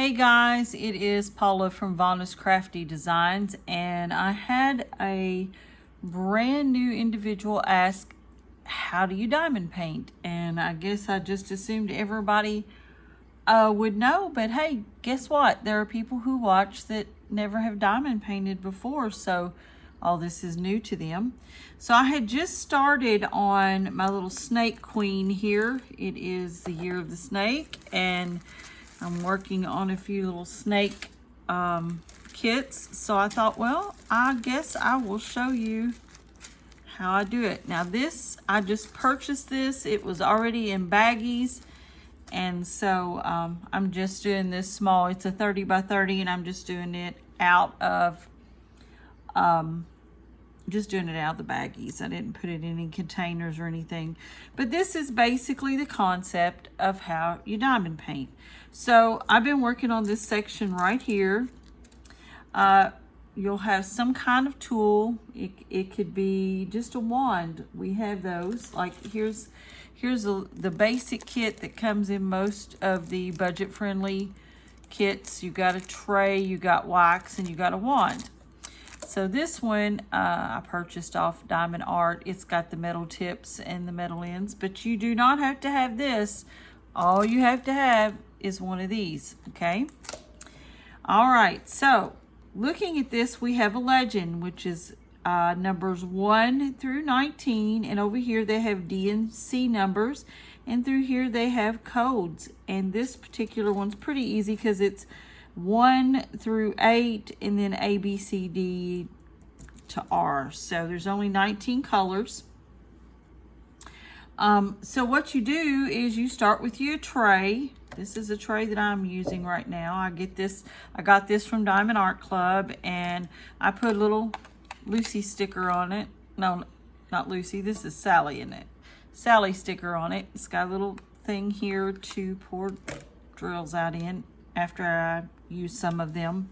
Hey guys, it is Paula from Vonna's Crafty Designs, and I had a brand new individual ask, how do you diamond paint? And I guess I just assumed everybody would know, but hey, guess what? There are people who watch that never have diamond painted before, so all this is new to them. So I had just started on my little snake queen here. It is the year of the snake, and I'm working on a few little snake kits. So I thought, well, I guess I will show you how I do it. Now this, I just purchased this. It was already in baggies. And so I'm just doing this small. It's a 30 by 30, and I'm just doing it out of the baggies. I didn't put it in any containers or anything. But this is basically the concept of how you diamond paint. So I've been working on this section right here. You'll have some kind of tool. It could be just a wand. We have those. Like here's the basic kit that comes in most of the budget-friendly kits. You got a tray, you got wax, and you got a wand. So this one I purchased off Diamond Art. It's got the metal tips and the metal ends, but you do not have to have this. All you have to have is one of these, okay? All right, so looking at this, we have a legend, which is numbers 1 through 19, and over here they have D and C numbers, and through here they have codes. And this particular one's pretty easy because it's 1 through 8 and then A, B, C, D to R. So there's only 19 colors. So what you do is you start with your tray. This is a tray that I'm using right now. I got this from Diamond Art Club, and I put a little Lucy sticker on it. No, not Lucy, this is Sally in it. Sally sticker on it. It's got a little thing here to pour drills out in after I use some of them.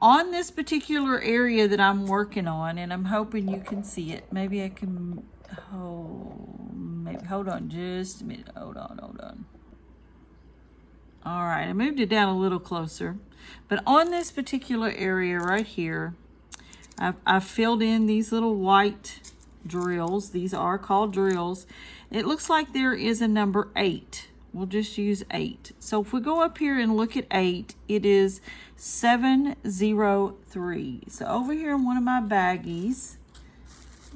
On this particular area that I'm working on, and I'm hoping you can see it. Maybe I can, hold on just a minute. Hold on. All right, I moved it down a little closer. But on this particular area right here, I've filled in these little white drills. These are called drills. It looks like there is a number 8. We'll just use 8. So if we go up here and look at 8, it is 703. So over here in one of my baggies,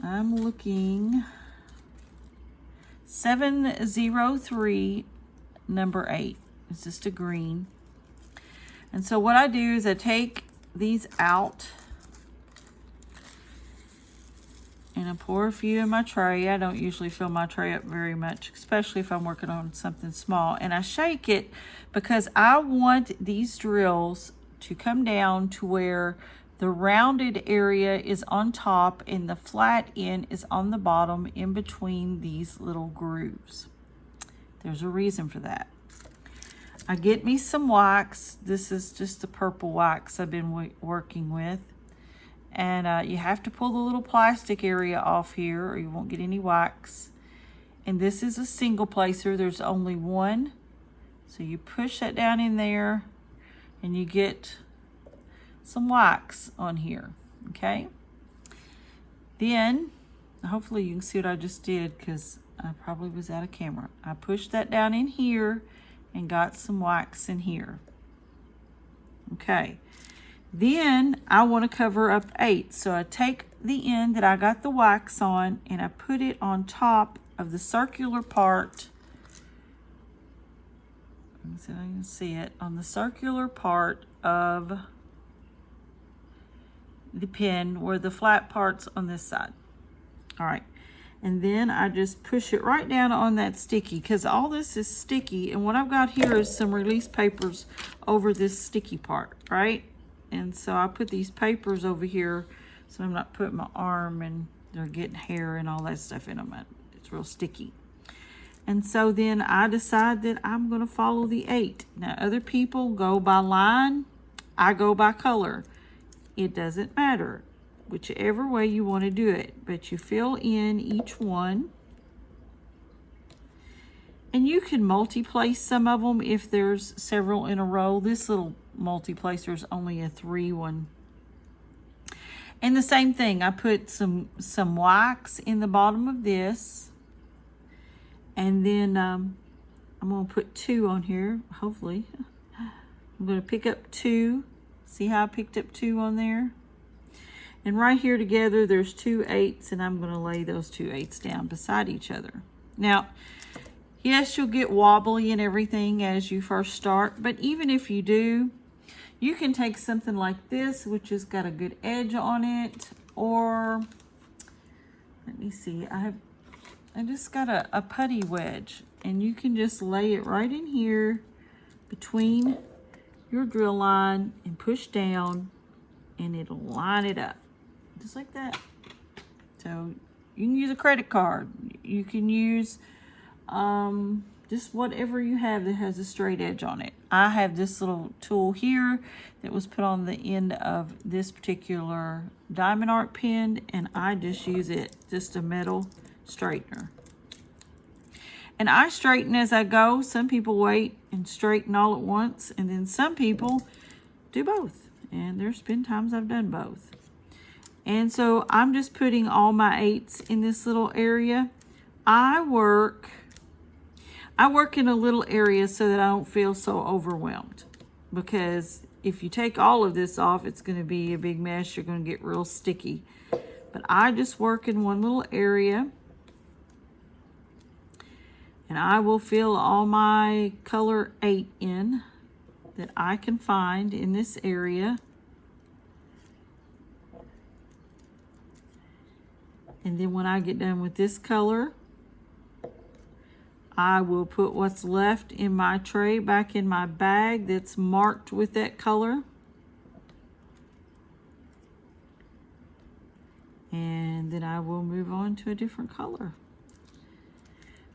I'm looking 703, number 8. It's just a green. And so what I do is I take these out and I pour a few in my tray. I don't usually fill my tray up very much, especially if I'm working on something small. And I shake it because I want these drills to come down to where the rounded area is on top and the flat end is on the bottom in between these little grooves. There's a reason for that. I get me some wax. This is just the purple wax I've been working with. And you have to pull the little plastic area off here or you won't get any wax. And this is a single placer. There's only one. So you push that down in there and you get some wax on here, okay? Then, hopefully you can see what I just did because I probably was out of camera. I pushed that down in here and got some wax in here. Okay. Then I want to cover up 8. So I take the end that I got the wax on and I put it on top of the circular part. Let's see if I can see it. On the circular part of the pin where the flat part's on this side. All right. And then I just push it right down on that sticky because all this is sticky. And what I've got here is some release papers over this sticky part, right? And so I put these papers over here so I'm not putting my arm and they're getting hair and all that stuff in them. It's real sticky. And so then I decide that I'm going to follow the 8. Now other people go by line. I go by color. It doesn't matter. Whichever way you want to do it. But you fill in each one. And you can multi-place some of them if there's several in a row. This little multi-placer is only a 3 one. And the same thing, I put some wax in the bottom of this. And then I'm going to put 2 on here, hopefully. I'm going to pick up 2. See how I picked up 2 on there? And right here together, there's 2 8s, and I'm going to lay those 2 8s down beside each other. Now, yes, you'll get wobbly and everything as you first start, but even if you do, you can take something like this, which has got a good edge on it, or let me see, I just got a putty wedge, and you can just lay it right in here between your drill line and push down, and it'll line it up just like that. So you can use a credit card, you can use just whatever you have that has a straight edge on it. I have this little tool here that was put on the end of this particular diamond art pen, and I just use it, just a metal straightener. And I straighten as I go. Some people wait and straighten all at once, and then some people do both. And there's been times I've done both. And so I'm just putting all my 8s in this little area. I work in a little area so that I don't feel so overwhelmed, because if you take all of this off, it's going to be a big mess. You're going to get real sticky. But I just work in one little area, and I will fill all my color 8 in that I can find in this area. And then when I get done with this color, I will put what's left in my tray back in my bag that's marked with that color. And then I will move on to a different color.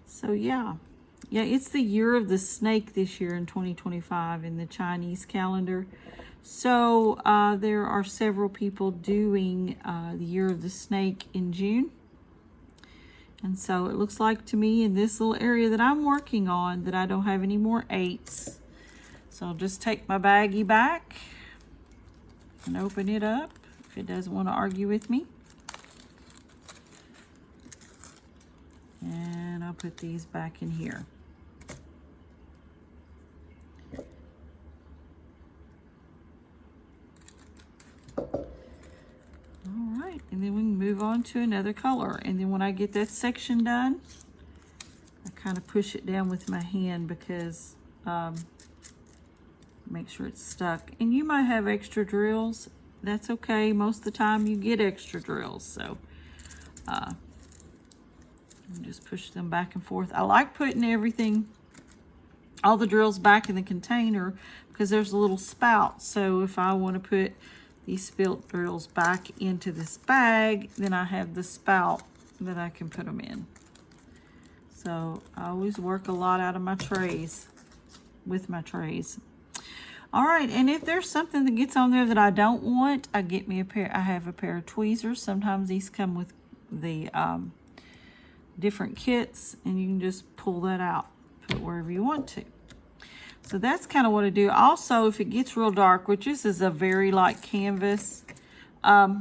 So yeah, it's the year of the snake this year in 2025 in the Chinese calendar. So there are several people doing the year of the snake in June. And so it looks like to me in this little area that I'm working on that I don't have any more 8s. So I'll just take my baggie back and open it up if it doesn't want to argue with me. And I'll put these back in here. And then we can move on to another color. And then when I get that section done, I kind of push it down with my hand because make sure it's stuck. And you might have extra drills. That's okay. Most of the time you get extra drills. So just push them back and forth. I like putting everything, all the drills back in the container because there's a little spout. So if I want to put these spilt drills back into this bag, then I have the spout that I can put them in. So I always work a lot out of my trays, with my trays. All right, and if there's something that gets on there that I don't want, I have a pair of tweezers. Sometimes these come with the different kits, and you can just pull that out, put it wherever you want to. So that's kind of what I do. Also, if it gets real dark, which this is a very light canvas, I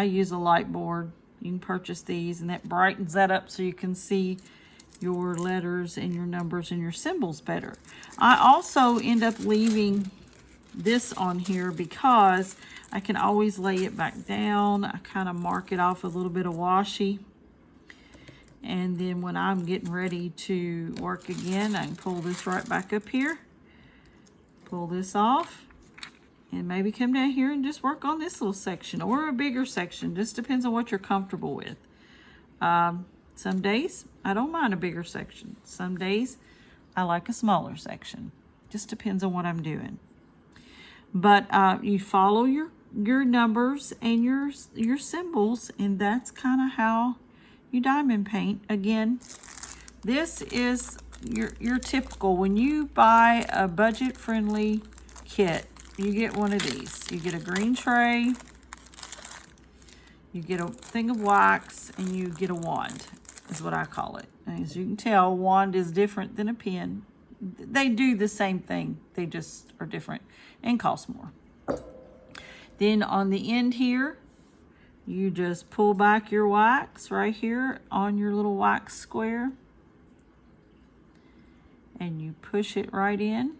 use a light board. You can purchase these, and that brightens that up so you can see your letters and your numbers and your symbols better. I also end up leaving this on here because I can always lay it back down. I kind of mark it off a little bit of washi. And then when I'm getting ready to work again, I can pull this right back up here, pull this off, and maybe come down here and just work on this little section or a bigger section. Just depends on what you're comfortable with. Some days I don't mind a bigger section. Some days I like a smaller section. Just depends on what I'm doing. But you follow your numbers and your symbols, and that's kind of how you diamond paint. Again, this is your typical, when you buy a budget-friendly kit, you get one of these. You get a green tray, you get a thing of wax, and you get a wand. is what I call it. And as you can tell, a wand is different than a pen. They do the same thing. They just are different and cost more. Then on the end here, you just pull back your wax right here on your little wax square. And you push it right in.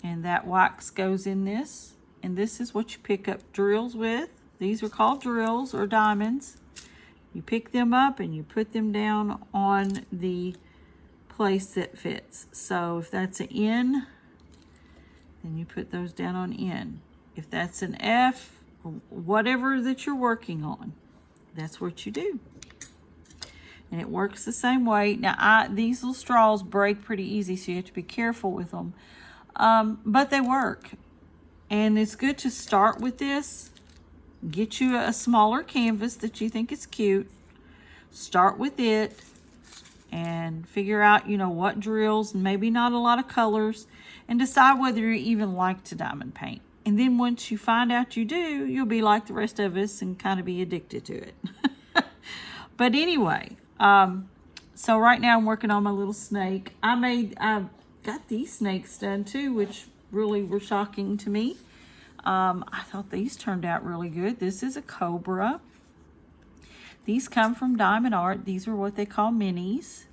And that wax goes in this. And this is what you pick up drills with. These are called drills or diamonds. You pick them up and you put them down on the place that fits. So if that's an N, then you put those down on N. If that's an F, whatever that you're working on, that's what you do. And it works the same way. Now, these little straws break pretty easy, so you have to be careful with them. But they work. And it's good to start with this. Get you a smaller canvas that you think is cute. Start with it and figure out, what drills, and maybe not a lot of colors, and decide whether you even like to diamond paint. And then once you find out you do, you'll be like the rest of us and kind of be addicted to it. But anyway, so right now I'm working on my little snake. I got these snakes done too, which really were shocking to me. I thought these turned out really good. This is a cobra. These come from Diamond Art. These are what they call minis.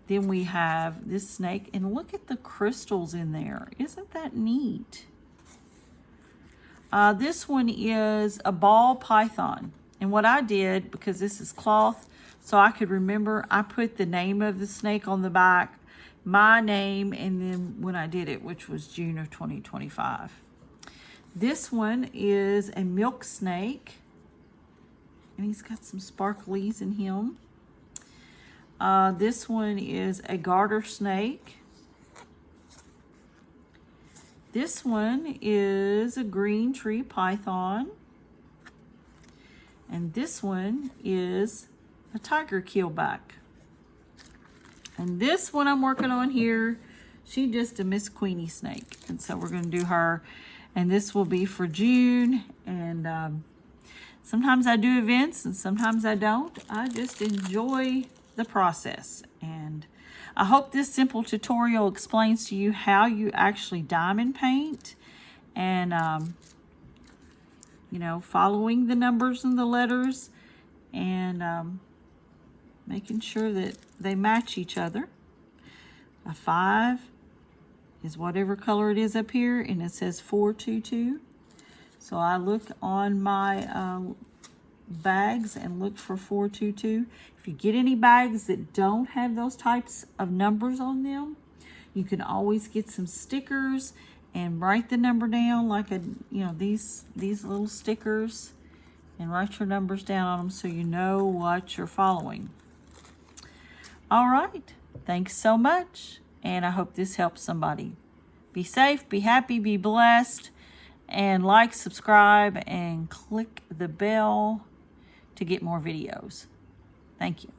Then we have this snake, and look at the crystals in there. Isn't that neat? This one is a ball python. And what I did, because this is cloth, so I could remember, I put the name of the snake on the back, my name, and then when I did it, which was June of 2025. This one is a milk snake, and he's got some sparklies in him. This one is a garter snake. This one is a green tree python. And this one is a tiger keelback. And this one I'm working on here, she's just a Miss Queenie snake. And so we're going to do her. And this will be for June. And sometimes I do events and sometimes I don't. I just enjoy the process. And I hope this simple tutorial explains to you how you actually diamond paint. And, following the numbers and the letters. And making sure that they match each other. A 5 is whatever color it is up here, and it says 422. So I look on my bags and look for 422. If you get any bags that don't have those types of numbers on them, you can always get some stickers and write the number down like these little stickers, and write your numbers down on them so you know what you're following. All right, thanks so much, and I hope this helps somebody. Be safe, be happy, be blessed, and like, subscribe, and click the bell to get more videos. Thank you.